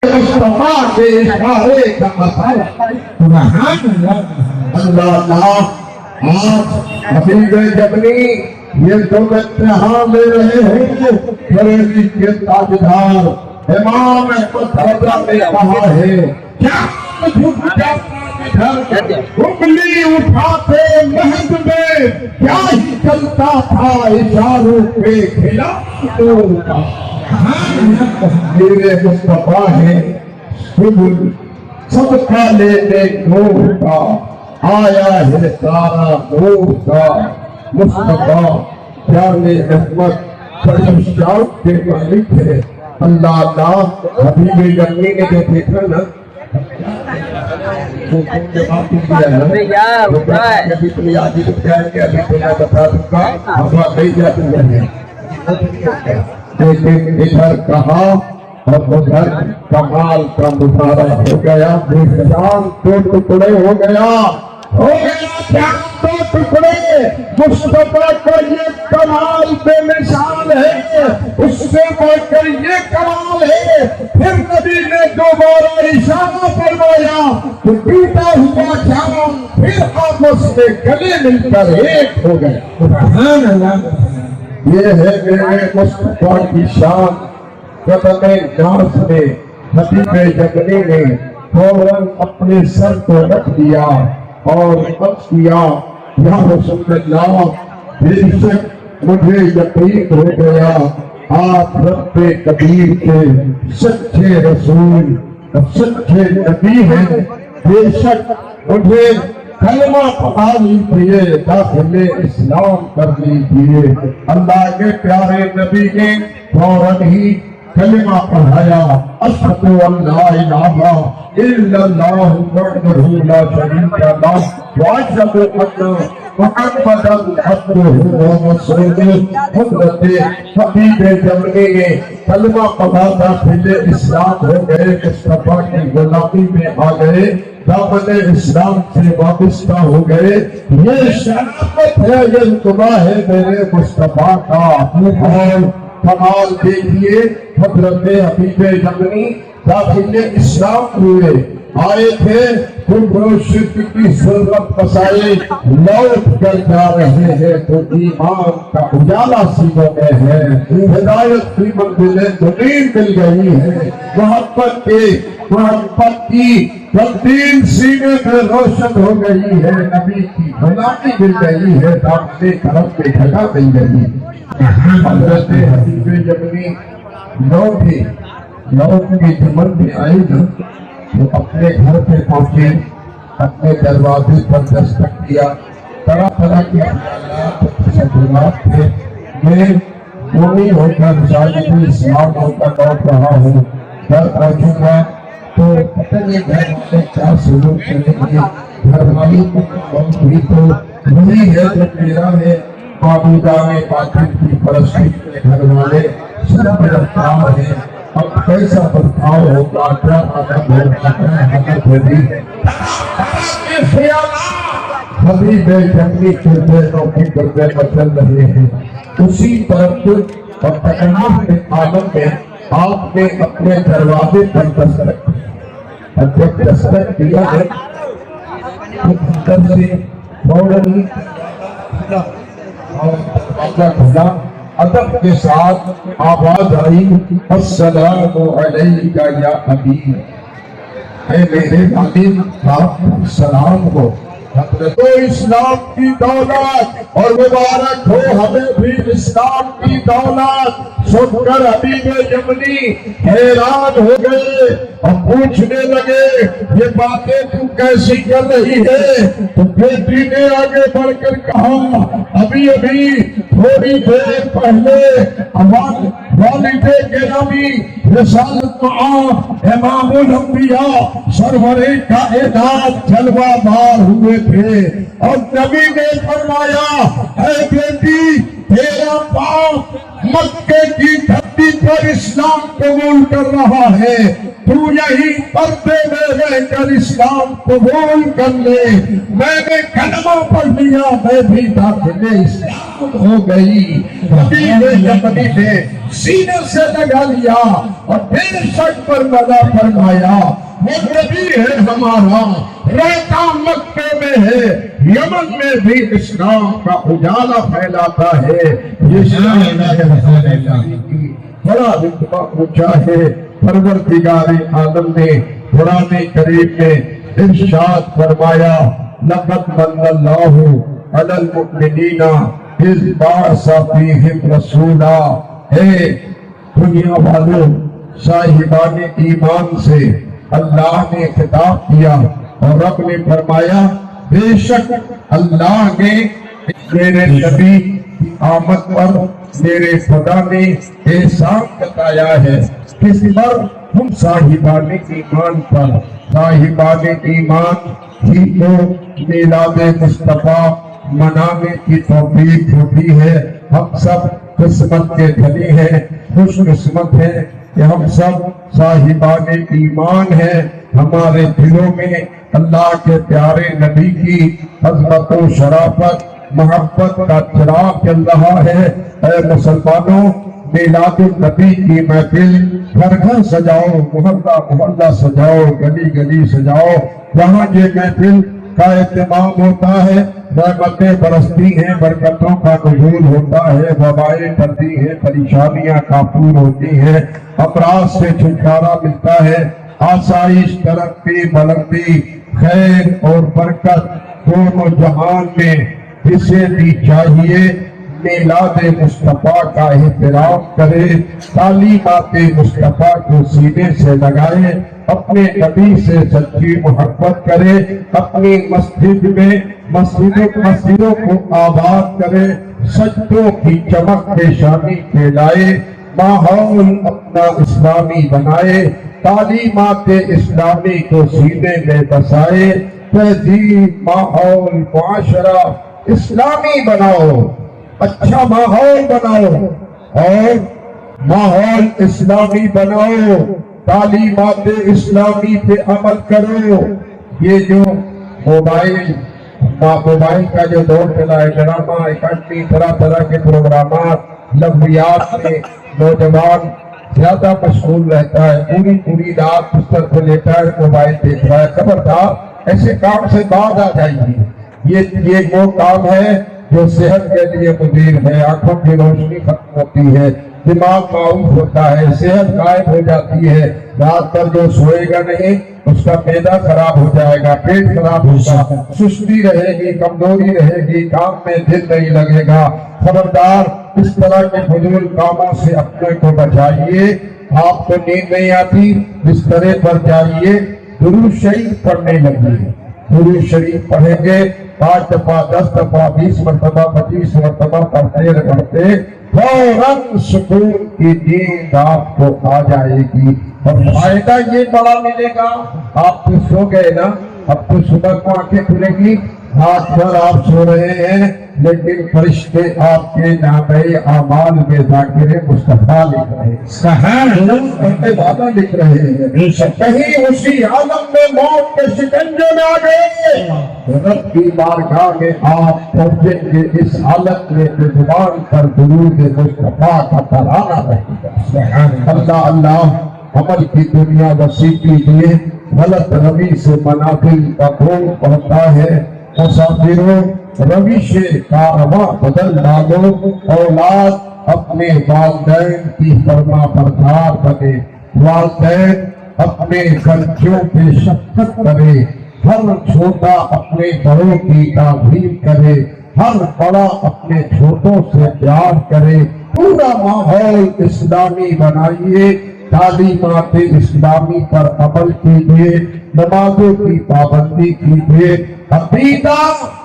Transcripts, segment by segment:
مصطفیٰ کے اشارے کا مسئلہ اللہ اللہ آپ حبیب جبنی یہ دو امتحان لے رہے ہیں بریلی کے تاجدار امام احمد حضرہ نے کہا ہے کیا انگلی اٹھاتے مہد میں کیا ہی چلتا تھا اشاروں پہ کھلا کا میرے مصطفیٰ ہے صدقہ لینے نور کا آیا ہے سارا نور کا مصطفیٰ جانے احمد فرشتوں کے مالک ہے اللہ اللہ حبیب جنگی نے جو دیکھا نا ابھی تم یاد ہی رکھ جائیں گے ابھی تمہیں بتا دوں گا ہوا نہیں جاتی ہے لیکن ادھر کہا اور ادھر کمال کا مظاہرہ ہو گیا بے شان دو ٹکڑے ہو گیا دو ٹکڑے مصطفیٰ کا یہ کمال بے مثال ہے اس سے بڑھ کر یہ کمال ہے پھر نبی نے دوبارہ اشارہ فرمایا تو ٹوٹا ہوا جام پھر آپس میں گلے مل کر ایک ہو گیا سبحان اللہ یہ ہے میرے مصطفیٰ کی شان قدم ناز میں حبیب جبنی نے فوراً اپنے سر کو رکھ دیا اور عرض کیا یا رسول اللہ بے شک مجھے یقین ہو گیا آپ رب کبیر کے سچے رسول سچے نبی ہیں بے شک مجھے کلمہ پڑھا لیجیے داخل اسلام کر لیجیے اللہ کے پیارے نبی نے فوراً ہی کلمہ پڑھایا اشہد ان لا الہ الا اللہ وحدہ لا شریک لہ واشہد ان محمدا عبدہ ورسولہ حضرت حبیب جبنی نے کلمہ پڑھا داخل اسلام ہو گئے مصطفیٰ کی غلامی میں آ گئے دامن اسلام سے وابستہ ہو گئے یہ شرافت ہے یہ رتبہ ہے میرے مصطفیٰ کا اور کمال دیکھیے حضرت حبیب جبنی داخل اسلام ہوئے آئے تھے کفر و شرک کی ضرورت مسائل لوٹ کر جا رہے ہیں تو ایمان کا اجالا سینوں میں ہے ہدایت کی منزلیں زمین مل گئی ہے محبت کی تبدیل سینے میں روشن ہو گئی ہے نبی کی غلامی مل گئی ہے دامن کرم پہ جگہ مل گئی حضرت حبیب جبنی لوٹ کے جمل میں آئے نا وہ اپنے گھر پہ پہنچے اپنے دروازے پر دستک کیا طرح طرح کے خیالات تصورات تھے میں مومن ہو کر ظالم اسلام ہو کر لوٹ رہا ہوں گھر پہنچوں گا تو پتہ نہیں گھر والے کیا سلوک کریں گے گھر والی کو بہت ہوئی تو وہی ہے جو میرا ہے معبودہ میں باطل کی پرستی کے گھر والے سب گرفتار ہیں اب کیسا برتاؤ ہوگا کیا آدم ہوگا کیا حضرت ہوگی حبیب جبنی کے دینوں کی گردے بدل رہے ہیں اسی طرف اور تکلیف کے عالم میں آپ نے اپنے دروازے پر دستک اور جب دستک دیا ہے اندر سے فوراً اور کھلا ادب کے ساتھ آواز آئی السلام علیکہ یا حبیب اے میرے حبیب آپ سلام ہو تو اسلام کی دولت اور مبارک ہو ہمیں بھی اسلام کی دولت سن کر حبیب جبنی حیران ہو گئے اور پوچھنے لگے یہ باتیں تو کیسی کر رہی ہے تو بیٹی نے آگے بڑھ کر کہا ابھی تھوڑی دیر پہلے والد گرامی رسالت معاذ امام الانبیاء سرور کائنات جلوہ بار ہوئے تھے اور نبی نے فرمایا اے بیٹی تیرا باپ مکے کی دھرتی پر اسلام قبول کر رہا ہے تو یہی پردے میں رہ کر اسلام قبول کر لے. میں نے کلمہ پڑھ لیا، میں بھی داخل اسلام ہو گئی. نبی نے جبنی نے سینے سے لگا لیا اور بے شک پر مدہ فرمایا وہ نبی ہے ہمارا، رہتا مکے میں ہے، یمن میں بھی اسلام کا اجالا پھیلاتا ہے. بڑا رتبہ اونچا ہے. پروردگار عالم نے قرآن کریم میں ارشاد فرمایا لقد من اللہ علی المؤمنین اذ بعث فیہم رسولا. اے دنیا والوں، صاحبان ایمان سے اللہ نے خطاب کیا اور رب نے فرمایا بے شک اللہ نے میرے نبی کی آمد پر میرے خدا نے احسان جتایا ہے. کس پر؟ ہم صاحبان ایمان پر. صاحبان ایمان ہی کو میلاد مصطفیٰ منانے کی توفیق ہوتی ہے. ہم سب قسمت کے دھنی ہیں، خوش قسمت ہیں کہ ہم سب صاحبان ایمان ہیں. ہمارے دلوں میں اللہ کے پیارے نبی کی عظمت و شرافت محبت کا چراغ جل رہا ہے. اے مسلمانوں، میلاد النبی کی محفل گھر گھر سجاؤ، محلہ محلہ سجاؤ، گلی گلی سجاؤ. جہاں یہ محفل کا اہتمام ہوتا ہے رحمتیں برستی ہیں، برکتوں کا نزول ہوتا ہے، وبائیں ٹلتی ہیں، پریشانیاں کافور ہوتی ہیں، امراض سے چھٹکارا ملتا ہے، آسائش، ترقی، بلندی، خیر اور برکت دونوں جہان میں اسے بھی چاہیے. میلاد مصطفیٰ کا احترام کرے، تعلیمات مصطفیٰ کو سینے سے لگائے، اپنے نبی سے سچی محبت کرے، اپنی مسجد میں مسجدوں کو آباد کرے، سجدوں کی چمک پیشانی پھیلائے، ماحول اپنا اسلامی بنائے، تعلیمات اسلامی کو سینے میں بسائے، تہذیب، ماحول، معاشرہ اسلامی بناؤ، اچھا ماحول بناؤ اور ماحول اسلامی بناؤ، تعلیمات اسلامی پہ عمل کرو. یہ جو موبائل کا جو دور چلا ہے، ڈرامہ اکیڈمی، طرح طرح کے پروگرامات، لغویات میں نوجوان زیادہ مشغول رہتا ہے، پوری رات بستر کو لیتا ہے، موبائل دیکھ رہا ہے. خبردار، ایسے کام سے باز آ جائیے. یہ وہ کام ہے جو صحت کے لیے مضر ہے. آنکھوں کی روشنی ختم ہوتی ہے، دماغ معاف ہوتا ہے، صحت غائب ہو جاتی ہے. رات پر جو سوئے گا نہیں اس کا معدہ خراب ہو جائے گا، پیٹ خراب ہوگا، سستی رہے گی، کمزوری رہے گی، کام میں دل نہیں لگے گا. خبردار، اس طرح کے فضول کاموں سے اپنے کو بچائیے. آپ کو نیند نہیں آتی، بسترے پر جائیے، درود شریف پڑھنے لگیے. درود شریف پڑھیں گے 5 دفعہ، 10 دفعہ، 20 مرتبہ، 25 مرتبہ پڑھتے فوراً سکون کی نیند آپ کو آ جائے گی. اور فائدہ یہ بڑا ملے گا. آپ تو سو گئے نا، اب تو صبح کو آنکھیں کھلیں گی، آج پر آپ سو رہے ہیں لیکن فرشتے آپ کے نامے اعمال میں ذاکر مصطفیٰ لکھ رہے ہیں، وعدہ لکھ رہے ہیں. کہیں اسی عالم میں موت کے شکنجے میں آ گئے، رب کی بارگاہ میں آپ پہنچیں گے اس حالت میں کہ زبان پر درود مصطفیٰ کا ترانہ رہے گا. اللہ اللہ عمل کی دنیا وسیع کیجیے. غلط روی سے منافل کا بھول پڑتا ہے. مسافروں، روش کارواں بدل ڈالو. اولاد اپنے والدین کی فرما بردار بنے، والدین اپنے خرچوں پہ شفقت کرے، ہر چھوٹا اپنے بڑوں کی تعظیم کرے، ہر بڑا اپنے چھوٹوں سے پیار کرے. پورا ماحول اسلامی بنائیے، تعلیمات اسلامی پر عمل کیجیے، نمازوں کی پابندی کیجیے، عقیدہ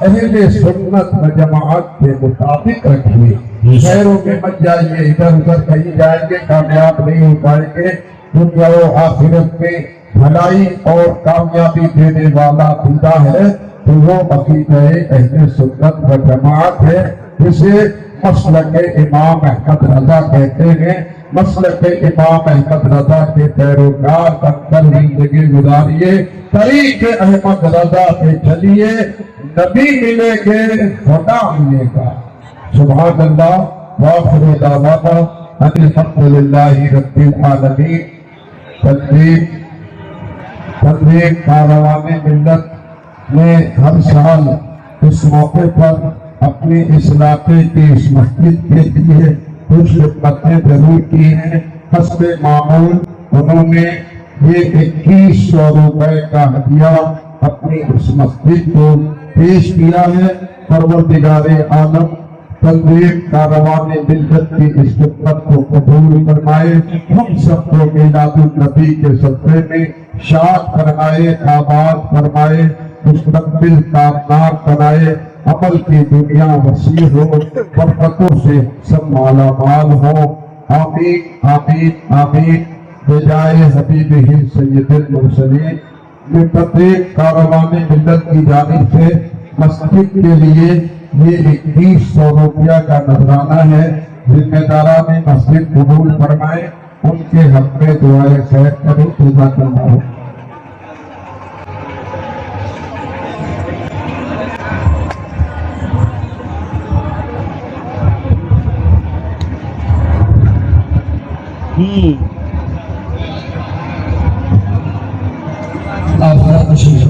اہل سنت و جماعت کے مطابق رکھیے. شہروں میں مت جائیے، ادھر ادھر کہیں جائیں گے کامیاب نہیں ہو پائیں گے. دنیا و آخرت میں بھلائی اور کامیابی دینے والا خدا ہے تو وہ عقیدہ اہل سنت و جماعت ہے، جسے مسلک امام احمد رضا کہتے ہیں مسلک امام احمد رضا کے پیروکار بن کر زندگی گزاریے، طریق احمد رضا پہ چلیے، نبی ملے گے، خدا ملے گا۔ سبحان اللہ وآخر دعوانا ان الحمدللہ رب العالمین۔ تنظیم کاروان ملت نے ہر سال اس موقع پر اپنی اس علاقے کی اس مسجد کے لیے کچھ خدمتیں ضرور کی ہیں۔ حسب معمول انہوں نے یہ 2100 روپے کا ہدیہ اپنی اس مسجد کو پیش کیا ہے۔ پروردگار عالم تنظیم کاروان ملت کی اس خدمت کو قبول فرمائے، ہم سب کو میلاد النبی کے صدقے میں شاد فرمائے، آباد فرمائے، مستقبل کامنار بنائے، عمل کی دنیا وسیع ہو، برکتوں سے سب مالا مال ہو، آمین آمین آمین بجائے حبیبہ سید المرسلین۔ میں تنظیم کاروان ملت کی جانب سے مسجد کے لیے یہ 2100 روپیہ کا نذرانہ ہے، ذمہ داران مسجد قبول فرمائے، ان کے حق میں دعائے خیر کریں۔ جزاک اللہ۔ آپ ذرا تشریف